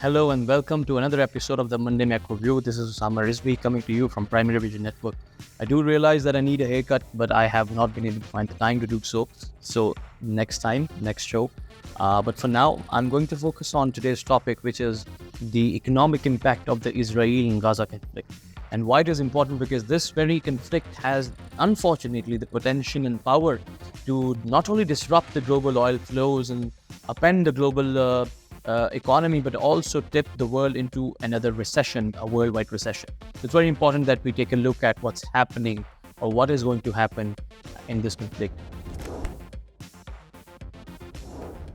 Hello and welcome to another episode of the Monday Macro View. This is Osama Rizvi coming to you from Primary Vision Network. I do realize that I need a haircut, but I have not been able to find the time to do so. So next time, next show. But for now, I'm going to focus on today's topic, which is the economic impact of the Israel and Gaza conflict. And why it is important because this very conflict has, unfortunately, the potential and power to not only disrupt the global oil flows and upend the global economy, but also tip the world into another recession, a worldwide recession. It's very important that we take a look at what's happening or what is going to happen in this conflict.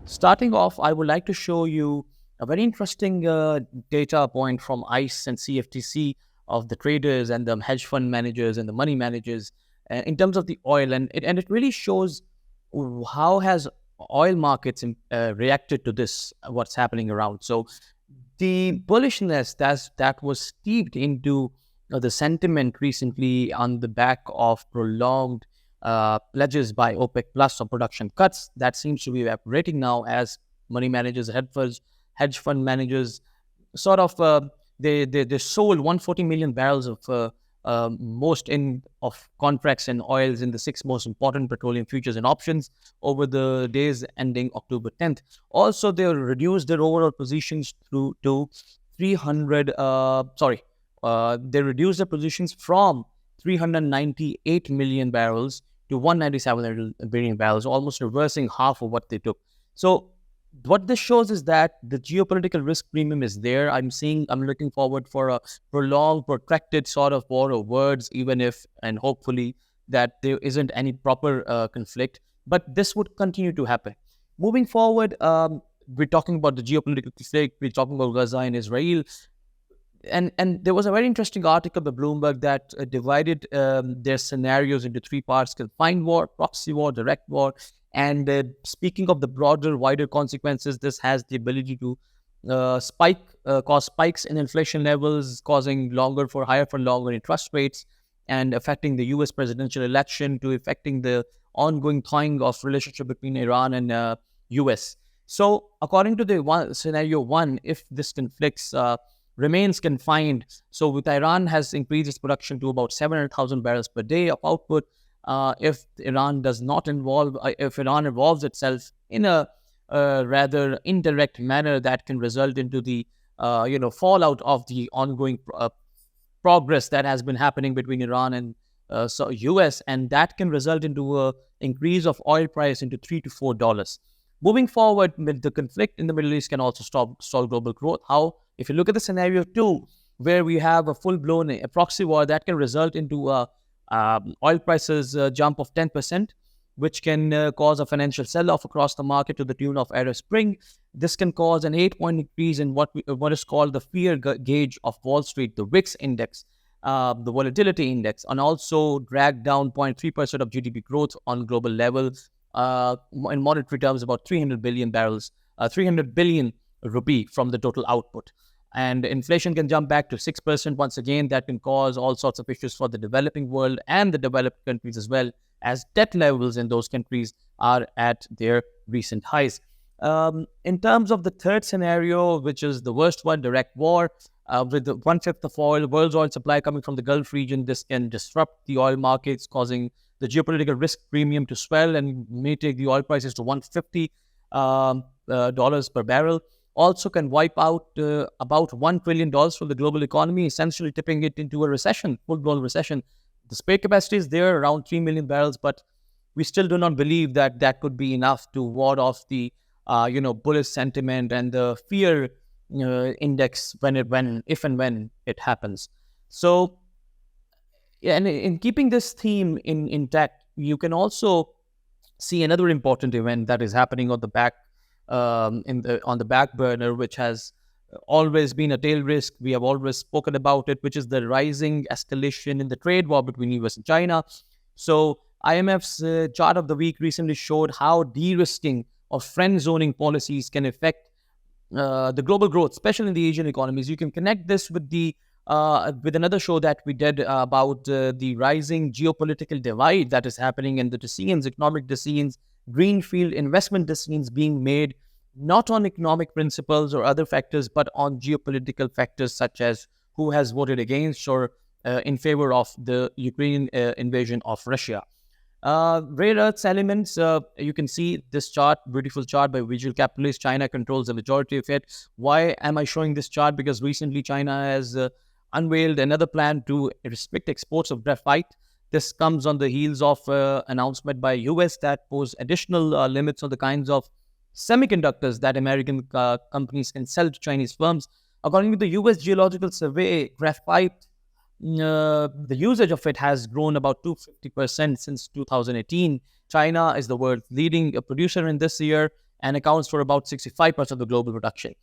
Starting off, I would like to show you a very interesting data point from ICE and CFTC of the traders and the hedge fund managers and the money managers in terms of the oil. And it really shows how has oil markets reacted to this, what's happening around. So the bullishness that was steeped into the sentiment recently on the back of prolonged pledges by OPEC Plus of production cuts, that seems to be evaporating now as money managers, hedge fund managers sort of they sold 140 million barrels of of contracts and oils in the 6 most important petroleum futures and options over the days ending October 10th. Also, they reduced their overall positions to 300. They reduced their positions from 398 million barrels to 197 million barrels, almost reversing half of what they took. So what this shows is that the geopolitical risk premium is there. I'm looking forward for a prolonged, protracted sort of war of words, even if, and hopefully, that there isn't any proper conflict. But this would continue to happen. Moving forward, we're talking about the geopolitical conflict. We're talking about Gaza and Israel. And there was a very interesting article by Bloomberg that divided their scenarios into 3 parts: confined war, proxy war, direct war. And speaking of the broader, wider consequences, this has the ability to cause spikes in inflation levels, causing higher for longer interest rates, and affecting the U.S. presidential election, to affecting the ongoing thawing of relationship between Iran and U.S. So, according to the scenario 1, if this conflict remains confined, so with Iran has increased its production to about 700,000 barrels per day of output. If Iran involves itself in a rather indirect manner, that can result into the fallout of the ongoing progress that has been happening between Iran and US, and that can result into a increase of oil price into $3 to $4. Moving forward, the conflict in the Middle East can also stall global growth. How? If you look at the scenario 2, where we have a full-blown proxy war, that can result into a oil prices jump of 10%, which can cause a financial sell-off across the market to the tune of Arab Spring. This can cause an 8-point increase in what is called the fear gauge of Wall Street, the VIX index, the volatility index, and also drag down 0.3% of GDP growth on global level. In monetary terms, about 300 billion rupee from the total output. And inflation can jump back to 6% once again. That can cause all sorts of issues for the developing world and the developed countries as well, as debt levels in those countries are at their recent highs. In terms of the third scenario, which is the worst one, direct war, with the 1/5 of world's oil supply coming from the Gulf region, this can disrupt the oil markets, causing the geopolitical risk premium to swell and may take the oil prices to $150 per barrel. Also can wipe out about $1 trillion from the global economy, essentially tipping it into a recession, full-blown recession. The spare capacity is there, around 3 million barrels, but we still do not believe that could be enough to ward off the bullish sentiment and the fear index if and when it happens. So, and in keeping this theme intact, you can also see another important event that is happening on the back burner, which has always been a tail risk. We have always spoken about it, which is the rising escalation in the trade war between US and China. So IMF's chart of the week recently showed how de-risking of friend zoning policies can affect the global growth, especially in the Asian economies. You can connect this with another show that we did about the rising geopolitical divide that is happening and the decisions, economic decisions, greenfield investment decisions being made not on economic principles or other factors, but on geopolitical factors such as who has voted against or in favor of the Ukrainian invasion of Russia. Rare earths elements, you can see this chart, beautiful chart by Visual Capitalist. China controls the majority of it. Why am I showing this chart? Because recently China has unveiled another plan to restrict exports of graphite. This comes on the heels of announcement by US that pose additional limits on the kinds of semiconductors that American companies can sell to Chinese firms. According to the US Geological Survey, graphite, the usage of it has grown about 250% since 2018. China is the world's leading producer in this year and accounts for about 65% of the global production.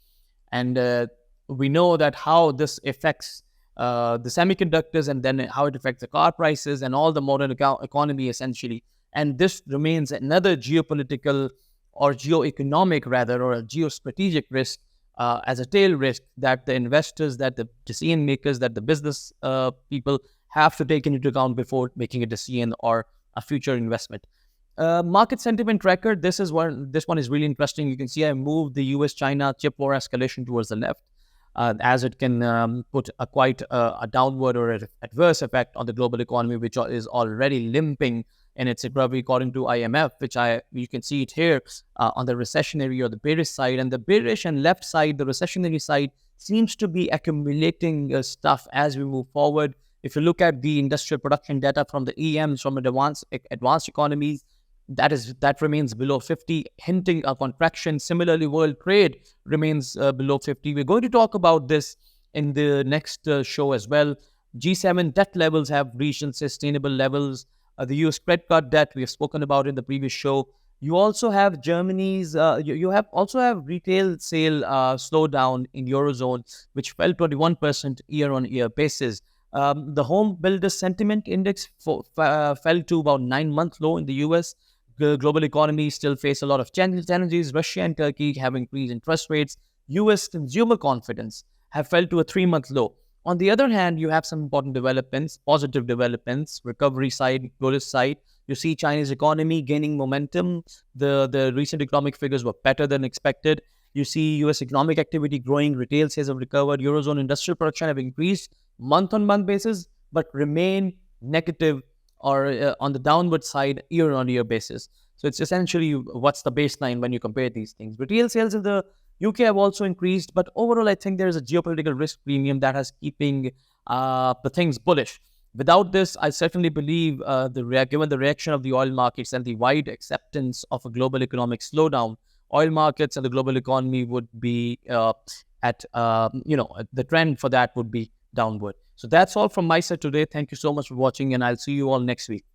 And we know that how this affects the semiconductors and then how it affects the car prices and all the modern economy essentially. And this remains another geopolitical or geoeconomic rather, or a geostrategic risk as a tail risk that the investors, that the decision makers, that the business people have to take into account before making a decision or a future investment. Market sentiment tracker. This one is really interesting. You can see I moved the US-China chip war escalation towards the left, as it can put quite a downward or adverse effect on the global economy, which is already limping in its recovery, according to IMF, which you can see it here on the recessionary or the bearish side. And the bearish and left side, the recessionary side, seems to be accumulating stuff as we move forward. If you look at the industrial production data from the EMs, from advanced economies, that remains below 50, hinting a contraction. Similarly, world trade remains below 50. We're going to talk about this in the next show as well. G7 debt levels have reached unsustainable levels. The US credit card debt we have spoken about in the previous show. You also have Germany's, you also have retail sale slowdown in Eurozone, which fell 21% year-on-year basis. The home builder sentiment index fell to about 9-month low in the US. The global economy still face a lot of challenges. Russia and Turkey have increased interest rates. US consumer confidence have fell to a 3-month low. On the other hand, you have some important developments, positive developments, recovery side, bullish side. You see Chinese economy gaining momentum. The recent economic figures were better than expected. You see US economic activity growing, retail sales have recovered, Eurozone industrial production have increased month-on-month basis, but remain negative or on the downward side year-on-year basis. So it's essentially what's the baseline when you compare these things. Retail sales in the UK have also increased, but overall, I think there is a geopolitical risk premium that has keeping the things bullish. Without this, I certainly believe given the reaction of the oil markets and the wide acceptance of a global economic slowdown, oil markets and the global economy would be the trend for that would be downward. So that's all from my side today. Thank you so much for watching, and I'll see you all next week.